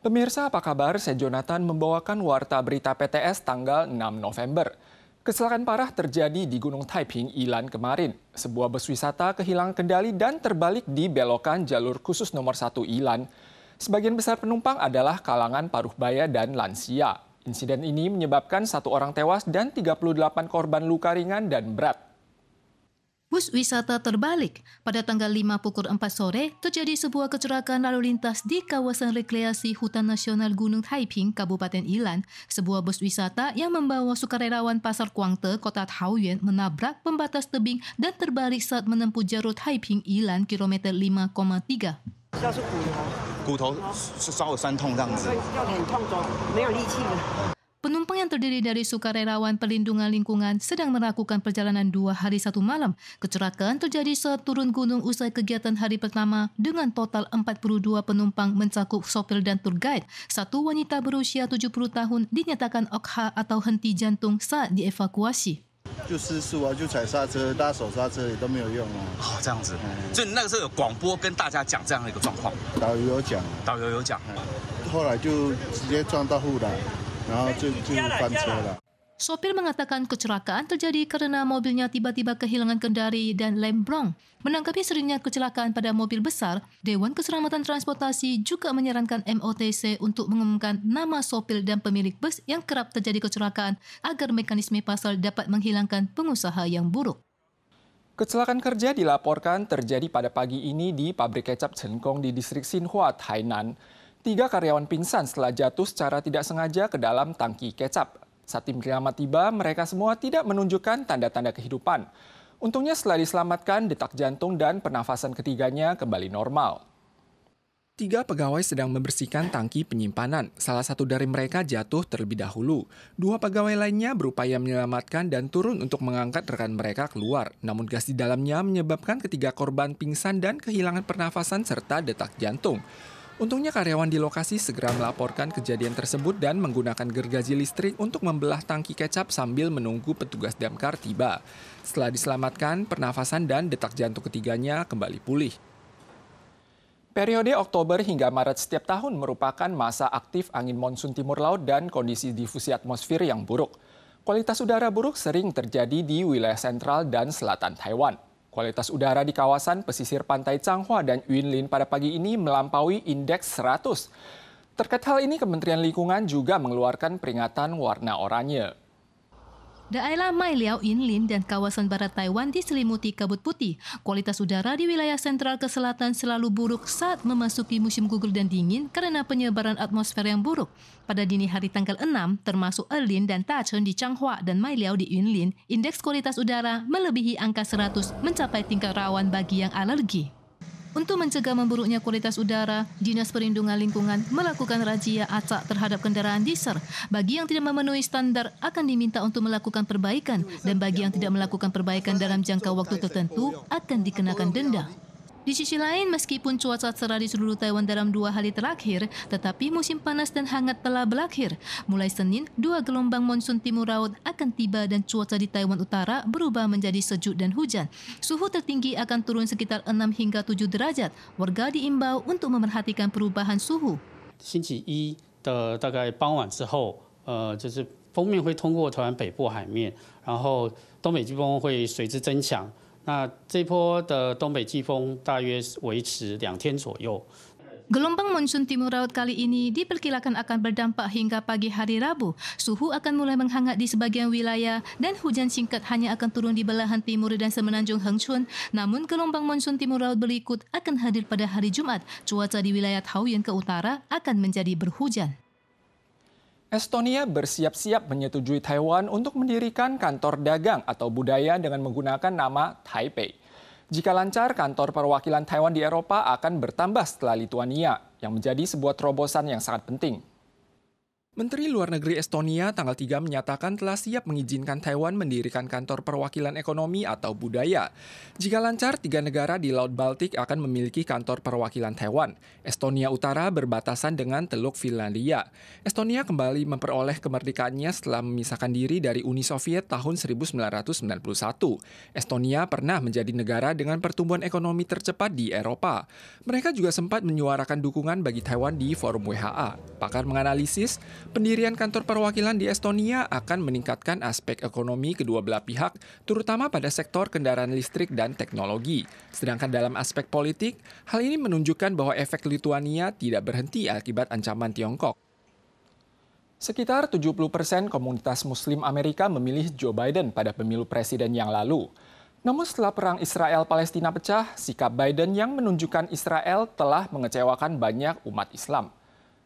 Pemirsa, apa kabar? Saya Jonathan membawakan Warta Berita PTS tanggal 6 November. Kecelakaan parah terjadi di Gunung Taiping, Ilan kemarin. Sebuah bus wisata kehilangan kendali dan terbalik di belokan jalur khusus nomor 1 Ilan. Sebagian besar penumpang adalah kalangan paruh baya dan lansia. Insiden ini menyebabkan 1 orang tewas dan 38 korban luka ringan dan berat. Bus wisata terbalik. Pada tanggal 5 pukul 4 sore, terjadi sebuah kecelakaan lalu lintas di kawasan rekreasi Hutan Nasional Gunung Taiping, Kabupaten Ilan. Sebuah bus wisata yang membawa sukarelawan Pasar Kuangte, Kota Taoyuan, menabrak pembatas tebing dan terbalik saat menempuh jalur Taiping Ilan kilometer 5,3. 骨头稍有酸痛这样子。 Penumpang yang terdiri dari sukarelawan perlindungan lingkungan sedang melakukan perjalanan 2 hari 1 malam. Kecelakaan terjadi saat turun gunung usai kegiatan hari pertama dengan total 42 penumpang mencakup sopir dan tour guide. 1 wanita berusia 70 tahun dinyatakan OKH atau henti jantung saat dievakuasi. 就失速啊，就踩刹车，大家手刹车也都没有用啊。哦，这样子，所以你那个时候有广播跟大家讲这样的一个状况。导游有讲，后来就直接撞到护栏，然后就翻车了。 Sopir mengatakan kecelakaan terjadi karena mobilnya tiba-tiba kehilangan kendali dan lembrong. Menanggapi seringnya kecelakaan pada mobil besar, Dewan Keselamatan Transportasi juga menyarankan MOTC untuk mengumumkan nama sopir dan pemilik bus yang kerap terjadi kecelakaan agar mekanisme pasal dapat menghilangkan pengusaha yang buruk. Kecelakaan kerja dilaporkan terjadi pada pagi ini di pabrik kecap Chenkong di distrik Xinhua, Hainan. 3 karyawan pingsan setelah jatuh secara tidak sengaja ke dalam tangki kecap. Saat tim penyelamat tiba, mereka semua tidak menunjukkan tanda-tanda kehidupan. Untungnya setelah diselamatkan, detak jantung dan pernafasan ketiganya kembali normal. 3 pegawai sedang membersihkan tangki penyimpanan. Salah satu dari mereka jatuh terlebih dahulu. 2 pegawai lainnya berupaya menyelamatkan dan turun untuk mengangkat rekan mereka keluar. Namun gas di dalamnya menyebabkan ketiga korban pingsan dan kehilangan pernafasan serta detak jantung. Untungnya karyawan di lokasi segera melaporkan kejadian tersebut dan menggunakan gergaji listrik untuk membelah tangki kecap sambil menunggu petugas damkar tiba. Setelah diselamatkan, pernafasan dan detak jantung ketiganya kembali pulih. Periode Oktober hingga Maret setiap tahun merupakan masa aktif angin monsun timur laut dan kondisi difusi atmosfer yang buruk. Kualitas udara buruk sering terjadi di wilayah sentral dan selatan Taiwan. Kualitas udara di kawasan pesisir pantai Changhua dan Yunlin pada pagi ini melampaui indeks 100. Terkait hal ini, Kementerian Lingkungan juga mengeluarkan peringatan warna oranye. Daerah Mailiao, Yinlin, dan kawasan barat Taiwan diselimuti kabut putih. Kualitas udara di wilayah sentral ke selatan selalu buruk saat memasuki musim gugur dan dingin karena penyebaran atmosfer yang buruk. Pada dini hari tanggal 6, termasuk Erlin dan Tacheng di Changhua dan Mailiao di Yinlin, indeks kualitas udara melebihi angka 100 mencapai tingkat rawan bagi yang alergi. Untuk mencegah memburuknya kualitas udara, Dinas Perlindungan Lingkungan melakukan razia acak terhadap kendaraan diesel. Bagi yang tidak memenuhi standar akan diminta untuk melakukan perbaikan dan bagi yang tidak melakukan perbaikan dalam jangka waktu tertentu akan dikenakan denda. Di sisi lain, meskipun cuaca cerah di seluruh Taiwan dalam 2 hari terakhir, tetapi musim panas dan hangat telah berakhir. Mulai Senin, 2 gelombang monsun timur laut akan tiba dan cuaca di Taiwan Utara berubah menjadi sejuk dan hujan. Suhu tertinggi akan turun sekitar 6 hingga 7 derajat. Warga diimbau untuk memerhatikan perubahan suhu. 星期一的大概傍晚之后，就是锋面会通过台湾北部海面，然后东北季风会随之增强。 那这波的东北季风大约维持2天左右。 Gelombang monsun timur laut kali ini diperkirakan akan berdampak hingga pagi hari Rabu. Suhu akan mulai menghangat di sebagian wilayah dan hujan singkat hanya akan turun di belahan timur dan semenanjung Hengchun. Namun gelombang monsun timur laut berikut akan hadir pada hari Jumat. Cuaca di wilayah Taoyuan ke utara akan menjadi berhujan. Estonia bersiap-siap menyetujui Taiwan untuk mendirikan kantor dagang atau budaya dengan menggunakan nama Taipei. Jika lancar, kantor perwakilan Taiwan di Eropa akan bertambah setelah Lituania, yang menjadi sebuah terobosan yang sangat penting. Menteri Luar Negeri Estonia tanggal 3 menyatakan telah siap mengizinkan Taiwan mendirikan kantor perwakilan ekonomi atau budaya. Jika lancar, 3 negara di Laut Baltik akan memiliki kantor perwakilan Taiwan. Estonia Utara berbatasan dengan Teluk Finlandia. Estonia kembali memperoleh kemerdekaannya setelah memisahkan diri dari Uni Soviet tahun 1991. Estonia pernah menjadi negara dengan pertumbuhan ekonomi tercepat di Eropa. Mereka juga sempat menyuarakan dukungan bagi Taiwan di forum WHA. Pakar menganalisis, pendirian kantor perwakilan di Estonia akan meningkatkan aspek ekonomi kedua belah pihak, terutama pada sektor kendaraan listrik dan teknologi. Sedangkan dalam aspek politik, hal ini menunjukkan bahwa efek Lituania tidak berhenti akibat ancaman Tiongkok. Sekitar 70% komunitas Muslim Amerika memilih Joe Biden pada pemilu presiden yang lalu. Namun setelah perang Israel-Palestina pecah, sikap Biden yang menunjukkan Israel telah mengecewakan banyak umat Islam.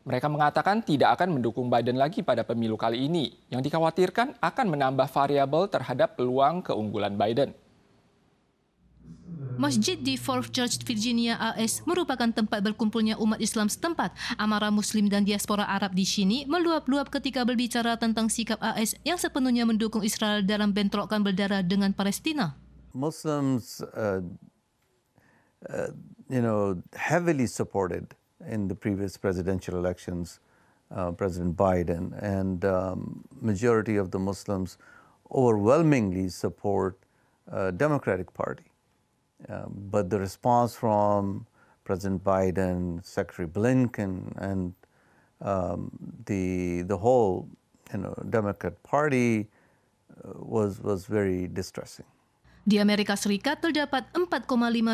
Mereka mengatakan tidak akan mendukung Biden lagi pada pemilu kali ini, yang dikhawatirkan akan menambah variabel terhadap peluang keunggulan Biden. Masjid di Fort George, Virginia, AS merupakan tempat berkumpulnya umat Islam setempat. Amarah Muslim dan diaspora Arab di sini meluap-luap ketika berbicara tentang sikap AS yang sepenuhnya mendukung Israel dalam bentrokan berdarah dengan Palestina. Muslims, heavily supported in the previous presidential elections, President Biden, and majority of the Muslims overwhelmingly support Democratic Party. But the response from President Biden, Secretary Blinken, and the whole Democrat Party was very distressing. Di Amerika Serikat terdapat 4,5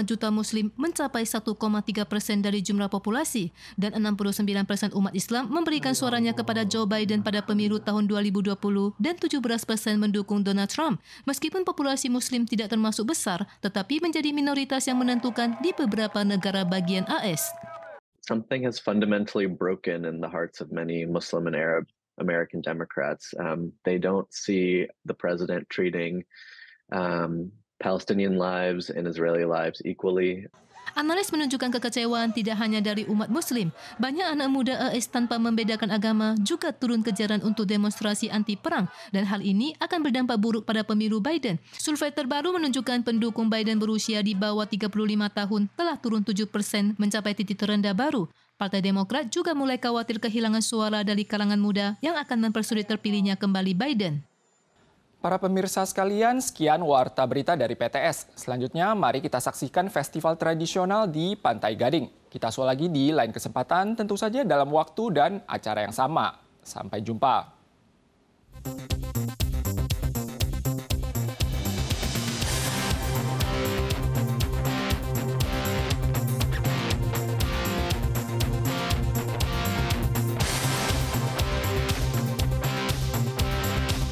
juta Muslim mencapai 1,3% dari jumlah populasi dan 69% umat Islam memberikan suaranya kepada Joe Biden pada pemilu tahun 2020 dan 17% mendukung Donald Trump. Meskipun populasi Muslim tidak termasuk besar, tetapi menjadi minoritas yang menentukan di beberapa negara bagian AS. Something has fundamentally broken in the hearts of many Muslim and Arab American Democrats. They don't see the president treating Palestinian lives and Israeli lives equally. Analis menunjukkan kekecewaan tidak hanya dari umat Muslim. Banyak anak muda AS tanpa membedakan agama juga turun ke jalan untuk demonstrasi anti-perang dan hal ini akan berdampak buruk pada pemilu Biden. Survei terbaru menunjukkan pendukung Biden berusia di bawah 35 tahun telah turun 7% mencapai titik terendah baru. Partai Demokrat juga mulai khawatir kehilangan suara dari kalangan muda yang akan mempersulit terpilihnya kembali Biden. Para pemirsa sekalian, sekian Warta Berita dari PTS. Selanjutnya, mari kita saksikan festival tradisional di Pantai Gading. Kita usul lagi di lain kesempatan, tentu saja dalam waktu dan acara yang sama. Sampai jumpa.